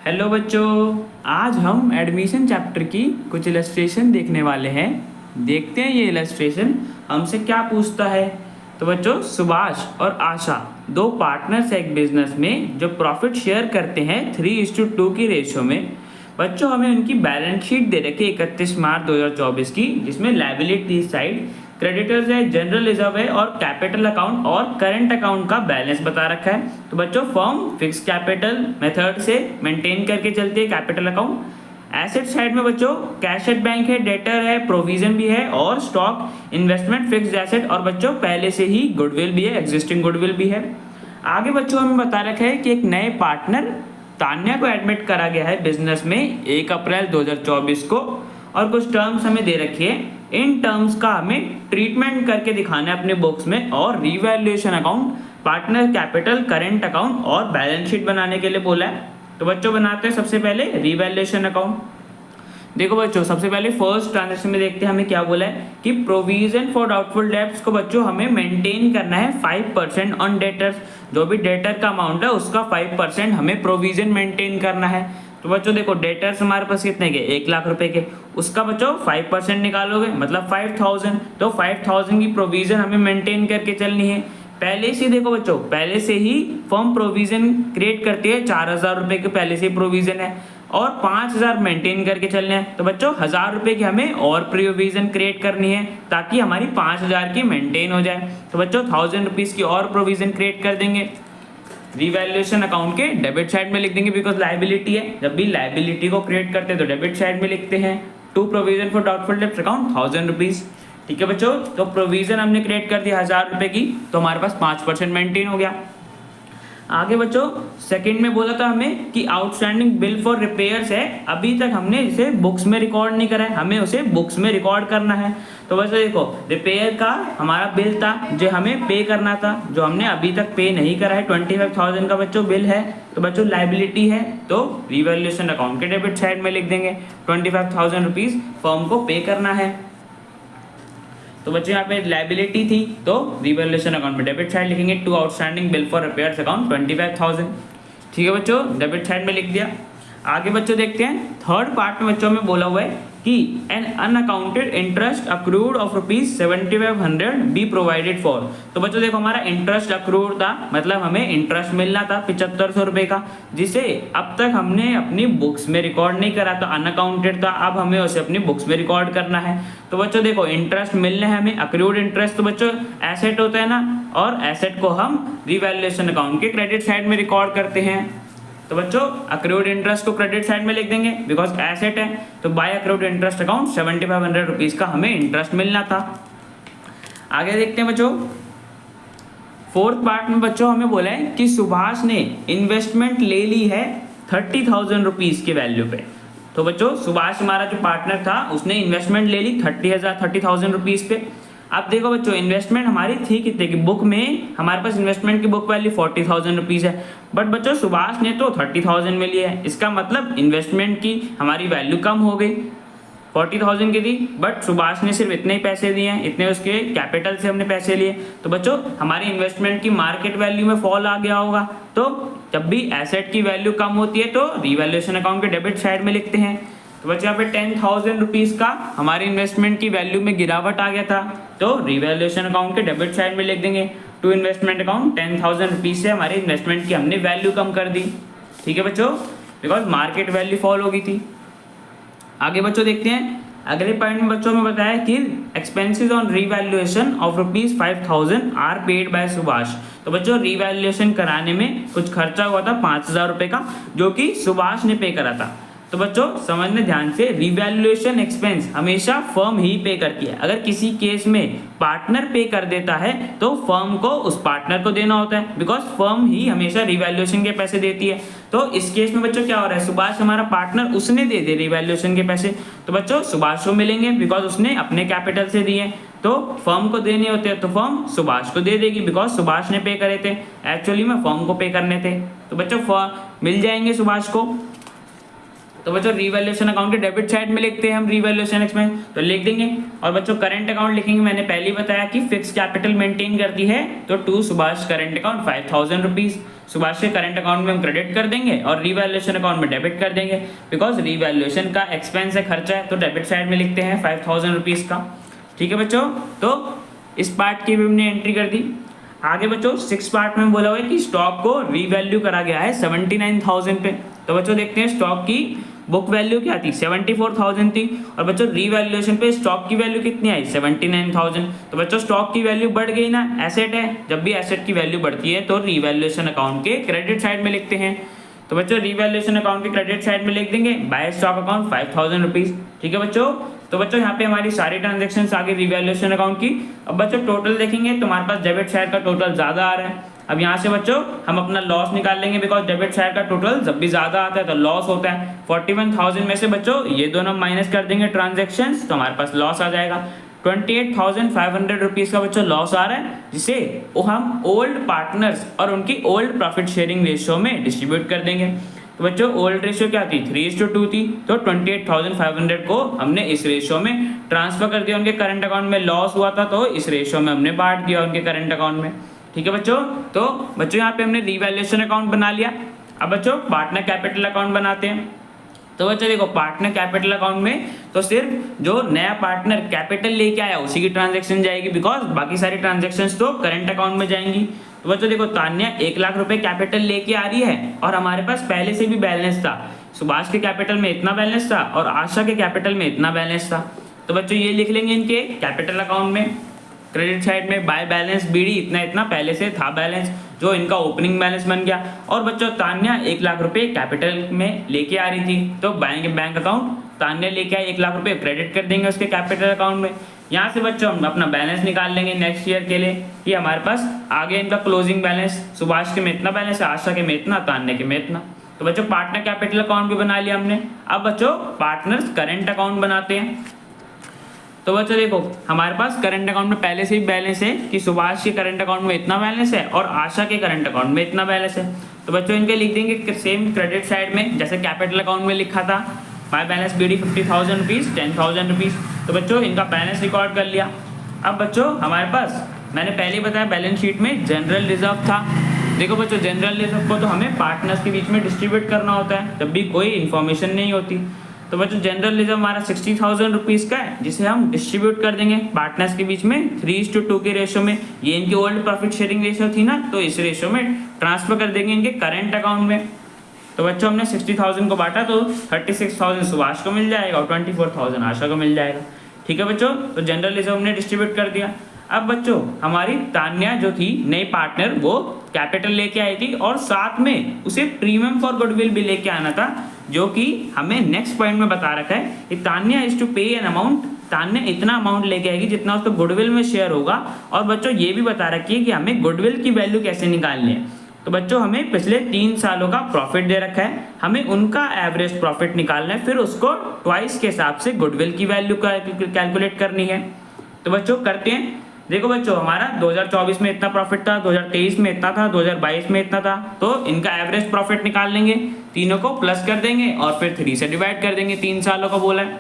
Hello बच्चों, आज हम एडमिशन चैप्टर की कुछ इलस्ट्रेशन देखने वाले हैं। देखते हैं ये इलस्ट्रेशन हमसे क्या पूछता है। तो बच्चों, सुभाष और आशा दो पार्टनर्स हैं एक बिजनेस में जो प्रॉफिट शेयर करते हैं 3:2 की रेशियो में। बच्चों, हमें उनकी बैलेंस शीट दे रखी है 31 मार्च 2024 की, जिसमें लायबिलिटी साइड क्रेडिटर्स है, जनरल रिजर्व है और कैपिटल अकाउंट और करंट अकाउंट का बैलेंस बता रखा है। तो बच्चों, फर्म फिक्स कैपिटल मेथड से मेंटेन करके चलती है कैपिटल अकाउंट। एसेट साइड में बच्चों कैश एट बैंक है, डेटर है, प्रोविजन भी है और स्टॉक, इन्वेस्टमेंट, फिक्स्ड एसेट और बच्चों पहले से ही गुडविल भी है, एग्जिस्टिंग गुडविल भी है। आगे बच्चों हमें बता रखा है कि एक नए पार्टनर तान्या को एडमिट करा गया है बिजनेस में 1 अप्रैल 2024 को और कुछ टर्म्स हमें दे रखी है। इन टर्म्स का हमें ट्रीटमेंट करके दिखाना है अपने बुक्स में और revaluation account, partner capital, current account और बैलेंस शीट बनाने के लिए बोला है। तो बच्चों बनाते हैं सबसे पहले रिवैल्यूएशन अकाउंट। देखो बच्चों, सबसे पहले फर्स्ट ट्रांजेक्शन में देखते हैं हमें क्या बोला है कि प्रोविजन फॉर डाउटफुल डेब्ट्स को बच्चों हमें मेंटेन करना है 5% ऑन डेटर्स। जो भी डेटर का अमाउंट है उसका 5% हमें प्रोविजन मेंटेन करना है। तो बच्चों देखो, डेटर्स हमारे पास कितने के, 1 लाख रुपए के, उसका बच्चों 5% निकालोगे मतलब 5000। तो 5000 की प्रोविजन हमें मेंटेन करके चलनी है। पहले से देखो बच्चों, पहले से ही फर्म प्रोविजन क्रिएट करती है, 4000 रुपए के पहले से ही प्रोविजन है और 5000 मेंटेन करके चलने हैं। तो बच्चों 1000 रुपए की हमें और प्रोविजन क्रिएट करनी है ताकि हमारी 5000 की मेंटेन हो जाए। तो बच्चों 1000 रुपीज की और प्रोविजन क्रिएट कर देंगे। रिवैल्यूएशन अकाउंट के डेबिट साइड में लिख देंगे बिकॉज लायबिलिटी है। जब भी लायबिलिटी को क्रिएट करते हैं तो डेबिट साइड में लिखते हैं। To provision for doubtful debts account 1000 rupees. ठीक है बच्चों, तो प्रोविजन हमने क्रिएट कर दिया 1000 रुपए की, तो हमारे पास 5% मेंटेन हो गया। आगे बच्चों सेकंड में बोला था हमें कि आउटस्टैंडिंग बिल फॉर रिपेयर्स है, अभी तक हमने इसे बुक्स में रिकॉर्ड नहीं करा है, हमें उसे बुक्स में रिकॉर्ड करना है। तो बच्चों देखो, रिपेयर का हमारा बिल था जो हमें पे करना था, जो हमने अभी तक पे नहीं करा है, 25,000 का बच्चों बिल है। तो बच्चों लायबिलिटी है तो रिवैल्यूएशन अकाउंट के डेबिट साइड में लिख देंगे 25,000 रुपीज फर्म को पे करना है। तो बच्चों यहाँ पे लायबिलिटी थी तो रिवैल्यूएशन अकाउंट में डेबिट साइड लिखेंगे to outstanding bill for repairs account 25,000। ठीक है बच्चों, डेबिट साइड में लिख दिया। आगे बच्चों देखते हैं थर्ड पार्ट में बच्चों में बोला हुआ है कि an unaccounted interest accrued of ₹7500 be provided for. तो बच्चों देखो, हमारा इंटरेस्ट अक्रूड था मतलब हमें इंटरेस्ट मिलना था 7500 रुपए का, जिसे अब तक हमने अपनी बुक्स में रिकॉर्ड नहीं करा था, अनअकाउंटेड था, अब हमें उसे अपनी बुक्स में रिकॉर्ड करना है। तो बच्चों देखो, इंटरेस्ट मिलने है हमें, अक्रूड इंटरेस्ट तो बच्चों एसेट होता है ना, और एसेट को हम रिवैल्यूएशन अकाउंट के क्रेडिट साइड में रिकॉर्ड करते हैं। तो बच्चों अक्रूड इंटरेस्ट को क्रेडिट साइड में लिख देंगे बिकॉज एसेट है। तो by accrued interest account 7500 rupees का हमें इंटरेस्ट मिलना था। आगे देखते हैं बच्चों, फोर्थ पार्ट में बच्चों हमें बोला है कि सुभाष ने इन्वेस्टमेंट ले ली है 30,000 रुपीज के वैल्यू पे। तो बच्चों सुभाष हमारा जो पार्टनर था उसने इन्वेस्टमेंट ले ली 30,000 रुपीज पे। अब देखो बच्चों, इन्वेस्टमेंट हमारी थी कितने की, बुक में हमारे पास इन्वेस्टमेंट की बुक वैल्यू 40,000 रुपीज है, बट बच्चों सुभाष ने तो 30,000 में लिया है। इसका मतलब इन्वेस्टमेंट की हमारी वैल्यू कम हो गई, 40,000 की थी बट सुभाष ने सिर्फ इतने ही पैसे दिए हैं, इतने उसके कैपिटल से हमने पैसे लिए। तो बच्चों हमारी इन्वेस्टमेंट की मार्केट वैल्यू में फॉल आ गया होगा। तो जब भी एसेट की वैल्यू कम होती है तो रिवैल्यूएशन अकाउंट के डेबिट साइड में लिखते हैं। तो बच्चों यहाँ पे 10,000 रुपीज का हमारे इन्वेस्टमेंट की वैल्यू में गिरावट आ गया था, तो रिवैल्यूएशन अकाउंट के डेबिट साइड में लिख देंगे टू इन्वेस्टमेंट अकाउंट 10,000 रुपीज से हमारे इन्वेस्टमेंट की हमने वैल्यू कम कर दी। ठीक है बच्चों, बिकॉज मार्केट वैल्यू फॉल हो गई थी। आगे बच्चों देखते हैं, अगले पॉइंट में बच्चों में बताया कि expenses on revaluation of ₹5,000 are paid by Subhash. तो बच्चों रिवैल्यूएशन कराने में कुछ खर्चा हुआ था 5,000 रुपए का, जो कि सुभाष ने पे करा था। तो बच्चों समझने ध्यान से, रिवैल्यूएशन एक्सपेंस हमेशा फर्म ही पे करती है। अगर किसी केस में पार्टनर पे कर देता है तो फर्म को उस पार्टनर को देना होता है, बिकॉज फर्म ही हमेशा रिवैल्यूएशन के पैसे देती है। तो इस केस में बच्चों क्या हो रहा है, सुभाष हमारा पार्टनर, उसने दे दिए रिवैल्यूएशन के पैसे, तो बच्चों सुभाष को मिलेंगे बिकॉज उसने अपने कैपिटल से दिए। तो फर्म को देने होते हैं तो फर्म सुभाष को दे देगी बिकॉज सुभाष ने पे करे थे, एक्चुअली में फर्म को पे करने थे। तो बच्चों मिल जाएंगे सुभाष को। तो बच्चों रिवैल्यूएशन अकाउंट के डेबिट साइड में लिखते हैं हम रिवैल्यूएशन एक्सपेंस, तो लिख देंगे। और बच्चों करंट अकाउंट लिखेंगे, मैंने पहले ही बताया कि फिक्स कैपिटल मेंटेन करती है, तो to Subhash current account 5000 rupees Subhash के करंट अकाउंट में हम क्रेडिट कर देंगे और रिवैल्यूएशन अकाउंट में डेबिट कर देंगे, बिकॉज रिवैल्यूएशन का एक्सपेंस है, खर्चा है, तो डेबिट साइड में लिखते हैं 5000 रुपीज का। ठीक है बच्चों, तो इस पार्ट की भी हमने एंट्री कर दी। आगे बच्चों 6 पार्ट में बोला हुआ है कि स्टॉक को रीवैल्यू करा गया है 79,000 पे। तो बच्चों देखते हैं स्टॉक की बुक वैल्यू क्या थी, 74,000 थी, और बच्चों रीवैल्यूएशन पे स्टॉक की वैल्यू कितनी आई, 79,000। तो बच्चों स्टॉक की वैल्यू बढ़ गई ना, एसेट है, जब भी एसेट की वैल्यू बढ़ती है तो रीवैल्यूएशन अकाउंट के क्रेडिट साइड में लिखते हैं। तो बच्चों रिवैल्यूएशन अकाउंट के क्रेडिट साइड में लिख देंगे बाय स्टॉक अकाउंट 5000 रुपीज। ठीक है बच्चों, तो बच्चों यहाँ पे हमारी सारी ट्रांजेक्शन आ गई रिवैल्यूएशन अकाउंट की। अब बच्चों टोटल देखेंगे तो हमारे पास डेबिट साइड का टोटल ज्यादा आ रहा है। अब यहाँ से बच्चों हम अपना लॉस निकाल लेंगे, बिकॉज डेबिट साइड का टोटल जब भी ज्यादा आता है तो लॉस होता है। 41,000 में से बच्चों ये दोनों माइनस कर देंगे ट्रांजेक्शन, तो हमारे पास लॉस आ जाएगा 28,500 रुपीज का बच्चों लॉस आ रहा है, जिसे वो हम ओल्ड पार्टनर्स और उनकी ओल्ड प्रॉफिट शेयरिंग रेशियो में डिस्ट्रीब्यूट कर देंगे। तो बच्चों ओल्ड रेशियो क्या थी, 3:2 थी, तो 28,500 को हमने इस रेशियो में ट्रांसफर कर दिया उनके करंट अकाउंट में। लॉस हुआ था तो इस रेशियो में हमने बांट दिया उनके करंट अकाउंट में। ठीक है बच्चों, तो बच्चों यहाँ पे हमने रिवैल्यूएशन अकाउंट बना लिया। अब बच्चों पार्टनर कैपिटल अकाउंट बनाते हैं। तो बच्चों देखो पार्टनर कैपिटल अकाउंट में तो सिर्फ जो नया पार्टनर कैपिटल लेके आया उसी की ट्रांजेक्शन जाएगी, बिकॉज बाकी सारी ट्रांजेक्शंस तो करंट अकाउंट में जाएंगी। तो बच्चों देखो तान्या 1 लाख रुपए कैपिटल लेके आ रही है और हमारे पास पहले से भी बैलेंस था, सुभाष के कैपिटल में इतना बैलेंस था और आशा के कैपिटल में इतना बैलेंस था। तो बच्चों ये लिख लेंगे इनके कैपिटल अकाउंट में, क्रेडिट साइड में बाय बैलेंस बीडी इतना इतना पहले से था बैलेंस, जो इनका ओपनिंग बैलेंस बन गया। और बच्चों तान्या 1 लाख रुपए कैपिटल में लेके आ रही थी, तो बैंक अकाउंट तान्या लेके आए 1 लाख रुपए क्रेडिट कर देंगे उसके कैपिटल अकाउंट में। यहाँ से बच्चों हम अपना बैलेंस निकाल लेंगे नेक्स्ट ईयर के लिए कि हमारे पास आगे इनका क्लोजिंग बैलेंस, सुभाष के में इतना बैलेंस है, आशा के में इतना, तान्या के में इतना। तो बच्चों पार्टनर कैपिटल अकाउंट भी बना लिया हमने। अब बच्चों पार्टनर्स करंट अकाउंट बनाते हैं। तो बच्चों देखो हमारे पास करंट अकाउंट में पहले से ही बैलेंस है कि सुभाष के करंट अकाउंट में इतना बैलेंस है और आशा के करंट अकाउंट में इतना बैलेंस है। तो बच्चों इनके लिख देंगे सेम क्रेडिट साइड में जैसे कैपिटल अकाउंट में लिखा था, by balance BD 50,000 rupees 10,000 rupees. तो बच्चों इनका बैलेंस रिकॉर्ड कर लिया। अब बच्चों हमारे पास मैंने पहले ही बताया बैलेंस शीट में जनरल रिजर्व था। देखो बच्चों जनरल रिजर्व को तो हमें पार्टनर्स के बीच में डिस्ट्रीब्यूट करना होता है जब भी कोई इन्फॉर्मेशन नहीं होती। तो बच्चों जनरल रिजर्व हमारा 60,000 रुपीज का है, जिसे हम डिस्ट्रीब्यूट कर देंगे पार्टनर्स के बीच में 3:2 के रेशियो में। ये इनकी ओल्ड प्रॉफिट शेयरिंग रेशियो थी ना, तो इस रेशियो में ट्रांसफर कर देंगे इनके करंट अकाउंट में। तो बच्चों हमने 60,000 को बांटा तो 36,000 सुभाष को मिल जाएगा और 24,000 आशा को मिल जाएगा। ठीक है बच्चों, तो जनरल रिजर्व हमने डिस्ट्रीब्यूट कर दिया। अब बच्चों हमारी तान्या जो थी नई पार्टनर, वो कैपिटल लेके आई थी और साथ में उसे प्रीमियम फॉर गुडविल भी लेके आना था, जो कि हमें नेक्स्ट पॉइंट में बता रखा है कि तान्या इज टू पे एन अमाउंट, तान्या इतना अमाउंट लेके आएगी जितना उसको गुडविल में शेयर होगा। और बच्चों ये भी बता रखी है कि हमें गुडविल की वैल्यू कैसे निकालनी है। तो बच्चों हमें पिछले 3 सालों का प्रॉफिट दे रखा है, हमें उनका एवरेज प्रॉफिट निकालना है, फिर उसको ट्वाइस के हिसाब से गुडविल की वैल्यू कैलकुलेट करनी है। तो बच्चों करते हैं। देखो बच्चों हमारा 2024 में इतना प्रॉफिट था, 2023 में इतना था, 2022 में इतना था, तो इनका एवरेज प्रॉफिट निकाल लेंगे, तीनों को प्लस कर देंगे और फिर 3 से डिवाइड कर देंगे, 3 सालों का बोला है।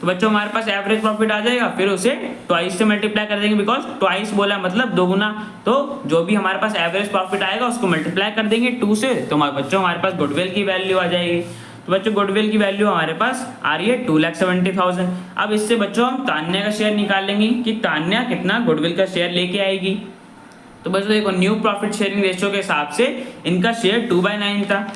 तो बच्चों हमारे पास एवरेज प्रॉफिट आ जाएगा, फिर उसे ट्वाइस से मल्टीप्लाई कर देंगे, बिकॉज ट्वाइस बोला मतलब दोगुना। तो जो भी हमारे पास एवरेज प्रॉफिट आएगा उसको मल्टीप्लाई कर देंगे 2 से, तो बच्चों हमारे पास गुडविल की वैल्यू आ जाएगी। तो बच्चों गुडविल की वैल्यू हमारे पास आ रही है 2,70,000। अब इससे बच्चों हम तान्या का शेयर निकाल लेंगे कि तान्या कितना गुडविल का शेयर लेके आएगी। तो बच्चों देखो न्यू प्रॉफिट शेयरिंग रेशियो के हिसाब से इनका शेयर 2/9 था।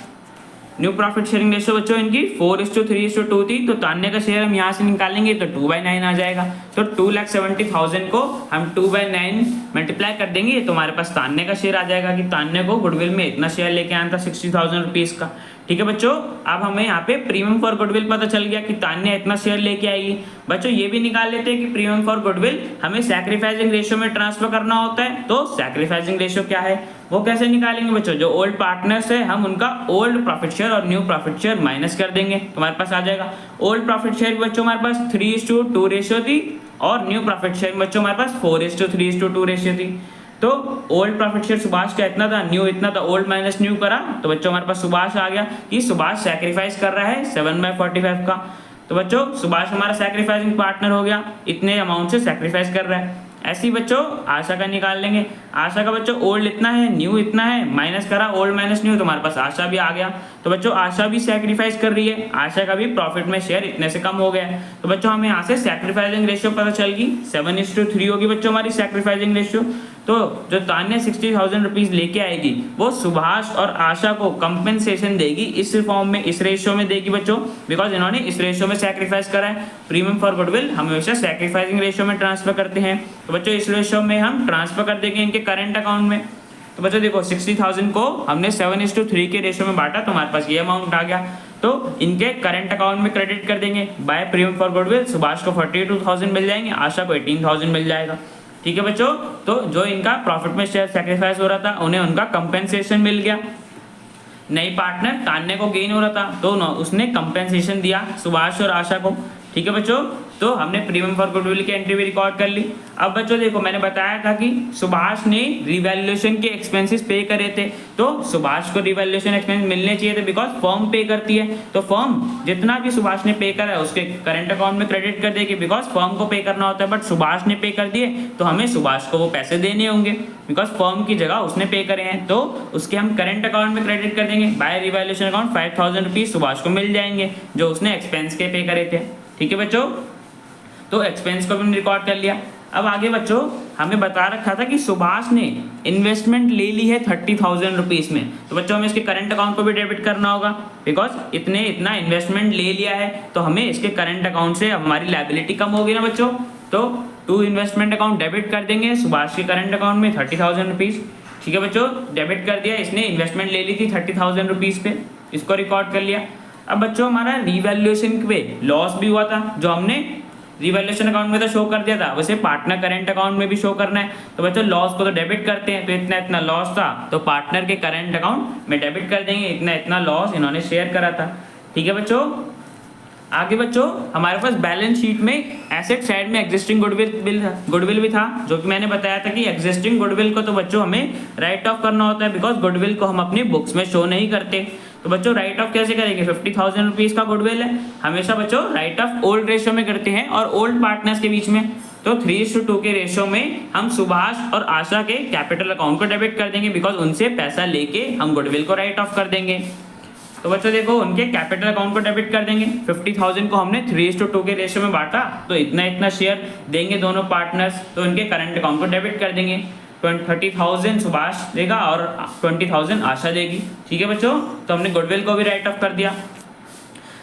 न्यू प्रॉफिट शेयरिंग रेशियो बच्चों इनकी 4:3:2 थी, तो तान्या का शेयर हम यहाँ से निकालेंगे तो 2/9 आ जाएगा। तो 2,70,000 को हम 2/9 मल्टीप्लाई कर देंगे तो हमारे पास तान्या का शेयर आ जाएगा कि तान्या को गुडविल में इतना शेयर लेके आना था 60,000 रुपीज का। ठीक है बच्चों, अब हमें यहाँ पे प्रीमियम फॉर गुडविल पता चल गया कि तान्या इतना शेयर लेके आएगी। बच्चों ये भी निकाल लेते हैं कि प्रीमियम फॉर गुडविल हमें सैक्रिफाइसिंग रेशियो में ट्रांसफर करना होता है। तो सैक्रिफाइसिंग रेशियो क्या है वो कैसे निकालेंगे बच्चों, जो ओल्ड पार्टनर्स है हम उनका ओल्ड प्रॉफिट शेयर और न्यू प्रॉफिट शेयर माइनस कर देंगे तो हमारे पास आ जाएगा। ओल्ड प्रॉफिट शेयर बच्चों हमारे पास 3:2 रेशियो थी और न्यू प्रॉफिट शेयर बच्चों हमारे पास 4:3:2 रेशियो थी। तो ओल्ड प्रॉफिट शेयर सुभाष का इतना था, न्यू इतना था, ओल्ड माइनस न्यू करा तो बच्चों हमारे पास सुभाष आ गया कि सुभाष सैक्रिफाइस कर रहा है 7/45 का। तो बच्चों सुभाष हमारा सैक्रिफाइसिंग पार्टनर हो गया, इतने अमाउंट से सैक्रिफाइस कर रहा है। ऐसे ही बच्चों आशा का निकाल लेंगे। आशा का बच्चों ओल्ड इतना है, न्यू इतना है, माइनस करा ओल्ड माइनस न्यू तो हमारे पास आशा भी आ गया। तो बच्चों आशा भी सैक्रिफाइस कर रही है, आशा का भी प्रॉफिट में शेयर इतने से कम हो गया है। तो बच्चों हमें यहाँ से सैक्रिफाइसिंग रेशियो पता चल गई, 7:3 होगी बच्चों हमारी सैक्रिफाइसिंग रेशियो। तो जो तान्या 60,000 रुपीज लेके आएगी वो सुभाष और आशा को कंपेंसेशन देगी इस फॉर्म में, इस रेशियो में देगी बच्चों, बिकॉज इन्होंने इस रेशियो में सैक्रिफाइस करा है। प्रीमियम फॉर गुडविल हम हमेशा सैक्रिफाइसिंग रेशियो में ट्रांसफर करते हैं। तो बच्चों इस रेशियो में हम ट्रांसफर कर देंगे इनके करंट अकाउंट में। तो बच्चों देखो 60,000 को हमने 7:3 के रेशियो में बांटा तो हमारे पास ये अमाउंट आ गया। तो इनके करंट अकाउंट में क्रेडिट कर देंगे by premium for goodwill. Subhash को 42,000 मिल जाएंगे, आशा को 18,000 मिल जाएगा। ठीक है बच्चों, तो जो इनका प्रॉफिट में शेयर सैक्रिफाइस हो रहा था उन्हें उनका कंपेंसेशन मिल गया। नई पार्टनर तान्या को गेन हो रहा था तो उसने कंपेंसेशन दिया सुभाष और आशा को। ठीक है बच्चों, तो हमने प्रीमियम फॉर गुडविल की एंट्री भी रिकॉर्ड कर ली। अब बच्चों देखो मैंने बताया था कि सुभाष ने रिवैल्यूएशन के एक्सपेंसेस पे करे थे, तो सुभाष को रिवैल्यूएशन एक्सपेंस मिलने चाहिए थे बिकॉज फर्म पे करती है। तो फर्म जितना भी सुभाष ने पे करा है उसके करंट अकाउंट में क्रेडिट कर देगी बिकॉज फर्म को पे करना होता है, बट सुभाष ने पे कर दिए तो हमें सुभाष को वो पैसे देने होंगे बिकॉज फर्म की जगह उसने पे करे हैं। तो उसके हम करंट अकाउंट में क्रेडिट कर देंगे by revaluation account. 5,000 rupees Subhash को मिल जाएंगे जो उसने एक्सपेंस के पे करे थे। ठीक है बच्चों, तो एक्सपेंस को भी हमने रिकॉर्ड कर लिया। अब आगे बच्चों हमें बता रखा था कि सुभाष ने इन्वेस्टमेंट ले ली है 30,000 रुपीज में, तो बच्चों हमें इसके करंट अकाउंट को भी डेबिट करना होगा बिकॉज इतना इन्वेस्टमेंट ले लिया है तो हमें इसके करंट अकाउंट से हमारी लायबिलिटी कम होगी ना बच्चों। तो टू इन्वेस्टमेंट अकाउंट डेबिट कर देंगे सुभाष के करंट अकाउंट में 30,000 रुपीज। ठीक है बच्चों, डेबिट कर दिया, इसने इन्वेस्टमेंट ले ली थी 30,000 रुपीज पे, इसको रिकॉर्ड कर लिया। अब बच्चों हमारा रिवैल्यूएशन पे लॉस भी हुआ था जो हमने रिवैल्यूएशन अकाउंट में तो शो कर दिया था, वैसे पार्टनर करंट अकाउंट में भी शो करना है। तो बच्चों लॉस को तो डेबिट करते हैं, तो इतना लॉस था तो पार्टनर के करंट अकाउंट में डेबिट कर देंगे, इतना लॉस इन्होंने शेयर करा था। ठीक है बच्चों, आगे बच्चों हमारे पास बैलेंस शीट में एसेट साइड में एग्जिस्टिंग गुडविल भी था, जो कि मैंने बताया था कि एग्जिस्टिंग गुडविल को तो बच्चों हमें राइट ऑफ करना होता है बिकॉज गुडविल को हम अपनी बुक्स में शो नहीं करते। तो बच्चों राइट ऑफ कैसे करेंगे, 50,000 रुपीज का गुडविल है, हमेशा बच्चों राइट ऑफ ओल्ड रेशियो में करते हैं और ओल्ड पार्टनर्स के बीच में। तो 3:2 के रेशियो में हम सुभाष और आशा के कैपिटल अकाउंट को डेबिट कर देंगे बिकॉज उनसे पैसा लेके हम गुडविल को राइट ऑफ कर देंगे। तो बच्चों देखो उनके कैपिटल अकाउंट को डेबिट कर देंगे। 50,000 को हमने 3:2 के रेशियो में बांटा तो इतना शेयर देंगे दोनों पार्टनर्स, तो इनके करंट अकाउंट को डेबिट कर देंगे। 30,000 सुभाष देगा और 20,000 आशा देगी। ठीक है बच्चों, तो हमने गुडविल को भी राइट ऑफ कर दिया।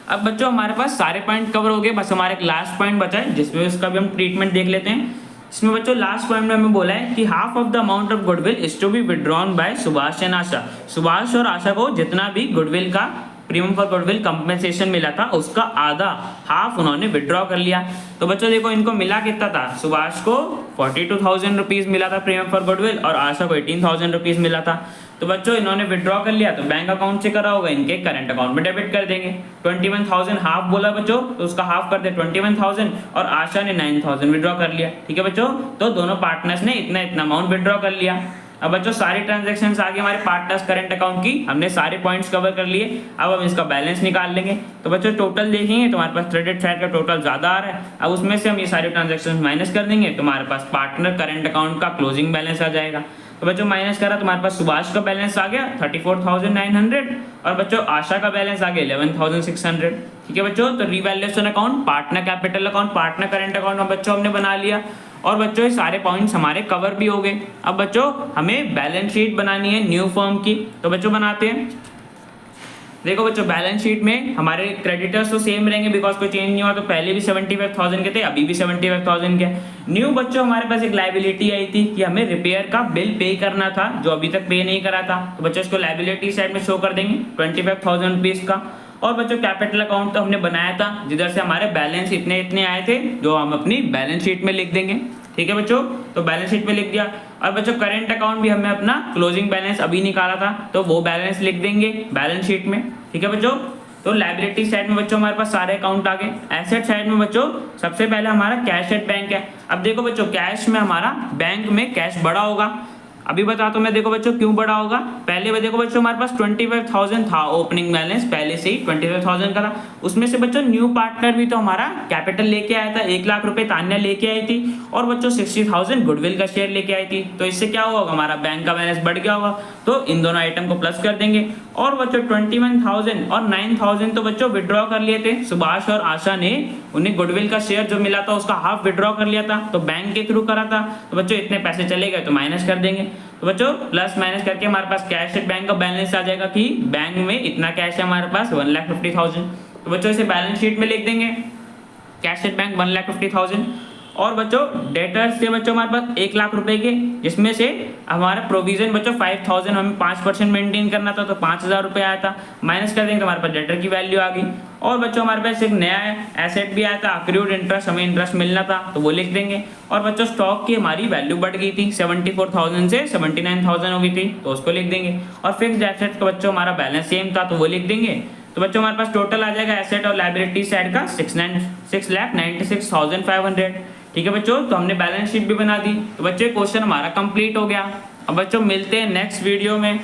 अब बच्चों हमारे पास सारे पॉइंट कवर हो गए, बस हमारे एक लास्ट पॉइंट बचा है जिसमें उसका भी हम ट्रीटमेंट देख लेते हैं। इसमें बच्चों लास्ट पॉइंट में हमें बोला है कि half of the amount of goodwill is to be withdrawn by Subhash and Asha. Subhash और आशा को जितना भी गुडविल का प्रीमियम फॉर गुडविल कंपेंसेशन मिला था उसका आधा हाफ उन्होंने विड्रॉ कर लिया। तो बच्चों देखो इनको मिला कितना था, सुभाष को 42,000 रुपीज मिला था प्रीमियम फॉर गुडविल और आशा को 18,000 रुपीज मिला था। तो बच्चों इन्होंने विड्रॉ कर लिया तो बैंक अकाउंट से करा होगा, इनके करंट अकाउंट में डेबिट कर देंगे। 21,000 हाफ बोला बच्चों तो उसका हाफ कर दे 21,000 और आशा ने 9,000 विड्रॉ कर लिया। ठीक है बच्चों, तो दोनों पार्टनर्स ने इतना अमाउंट विड्रॉ कर लिया। अब बच्चों सारी ट्रांजैक्शंस आगे हमारे पार्टनर्स करंट अकाउंट की हमने सारे पॉइंट्स कवर कर लिए। अब हम इसका बैलेंस निकाल लेंगे। तो बच्चों टोटल देखेंगे तो हमारे पास क्रेडिट साइड का टोटल ज्यादा आ रहा है, अब उसमें से हम ये सारी ट्रांजैक्शंस माइनस कर देंगे तो हमारे पास पार्टनर करंट अकाउंट का क्लोजिंग बैलेंस आ जाएगा। तो बच्चों माइनस करा तो हमारे पास सुभाष का बैलेंस आ गया 34,900 और बच्चों आशा का बैलेंस आ गया 11,600। ठीक है बच्चों, तो revaluation account, partner capital account, partner current account में बच्चों हमने बना लिया और बच्चों ये सारे पॉइंट्स हमारे कवर भी हो गए। अब बच्चों हमें बैलेंस शीट बनानी है न्यू फर्म की, तो बच्चों बनाते हैं। देखो बच्चों बैलेंस शीट में हमारे क्रेडिटर्स तो सेम रहेंगे बिकॉज कोई चेंज नहीं हुआ, तो पहले भी 75,000 के थे, अभी भी 75,000 के। न्यू बच्चों हमारे पास एक लायबिलिटी आई थी कि हमें रिपेयर का बिल पे करना था जो अभी तक पे नहीं करा था, तो बच्चों इसको लायबिलिटी साइड में शो कर देंगे 25,000 रुपीज का। और बच्चों कैपिटल अकाउंट तो हमने बनाया था जिधर से हमारे बैलेंस इतने आए थे जो हम अपनी बैलेंस शीट में लिख देंगे। ठीक है बच्चों, तो बैलेंस शीट में लिख दिया। और बच्चों करंट अकाउंट भी हमने अपना क्लोजिंग बैलेंस अभी निकाला था तो वो बैलेंस लिख देंगे बैलेंस शीट में। ठीक है बच्चों, तो लायबिलिटी साइड में बच्चों हमारे पास सारे अकाउंट आ गए। एसेट साइड में बच्चों सबसे पहले हमारा कैश एट बैंक है। अब देखो बच्चों कैश में हमारा बैंक में कैश बड़ा होगा अभी बताता हूँ मैं, देखो बच्चों क्यों बढ़ा होगा। पहले देखो बच्चों हमारे पास 25,000 था ओपनिंग बैलेंस, पहले से ही 25,000 का था। उसमें से बच्चों न्यू पार्टनर भी तो हमारा कैपिटल लेके आया था, 1 लाख रुपए तान्या लेके आई थी, और बच्चों 60,000 गुडविल का शेयर लेके आई थी। तो इससे क्या हुआ, हमारा बैंक का बैलेंस बढ़ गया होगा। तो इन दोनों आइटम को प्लस कर देंगे। और बच्चों 21,000 और 9,000 तो बच्चों विड्रॉ कर लिए थे सुभाष और आशा ने, उन्हें गुडविल का शेयर जो मिला था उसका हाफ विड्रॉ कर लिया था, तो बैंक के थ्रू करा था। तो बच्चों इतने पैसे चले गए तो माइनस कर देंगे। तो बच्चों प्लस माइनस करके हमारे पास कैश एट बैंक का बैलेंस आ जाएगा कि बैंक में इतना कैश है हमारे पास 1,50,000। तो बच्चों इसे बैलेंस शीट में लिख देंगे, कैश एट बैंक 1,50,000। और बच्चों डेटर्स थे बच्चों हमारे पास 1 लाख रुपए के, जिसमें से हमारा प्रोविजन बच्चों 5,000 हमें 5% मेंटेन करना था, तो 5,000 रुपये आया था। माइनस कर देंगे तो हमारे पास डेटर की वैल्यू आ गई। और बच्चों हमारे पास एक नया एसेट भी आया था, अक्रूड इंटरेस्ट, हमें इंटरेस्ट मिलना था तो वो लिख देंगे। और बच्चों स्टॉक की हमारी वैल्यू बढ़ गई थी, 74,000 से 79,000 हो गई थी, तो उसको लिख देंगे। और फिक्स्ड एसेट का बच्चों हमारा बैलेंस सेम था तो वो लिख देंगे। तो बच्चों हमारे पास टोटल आ जाएगा एसेट और लायबिलिटी साइड का 6,96,500। ठीक है बच्चों, तो हमने बैलेंस शीट भी बना दी। तो बच्चों क्वेश्चन हमारा कंप्लीट हो गया। अब बच्चों मिलते हैं नेक्स्ट वीडियो में।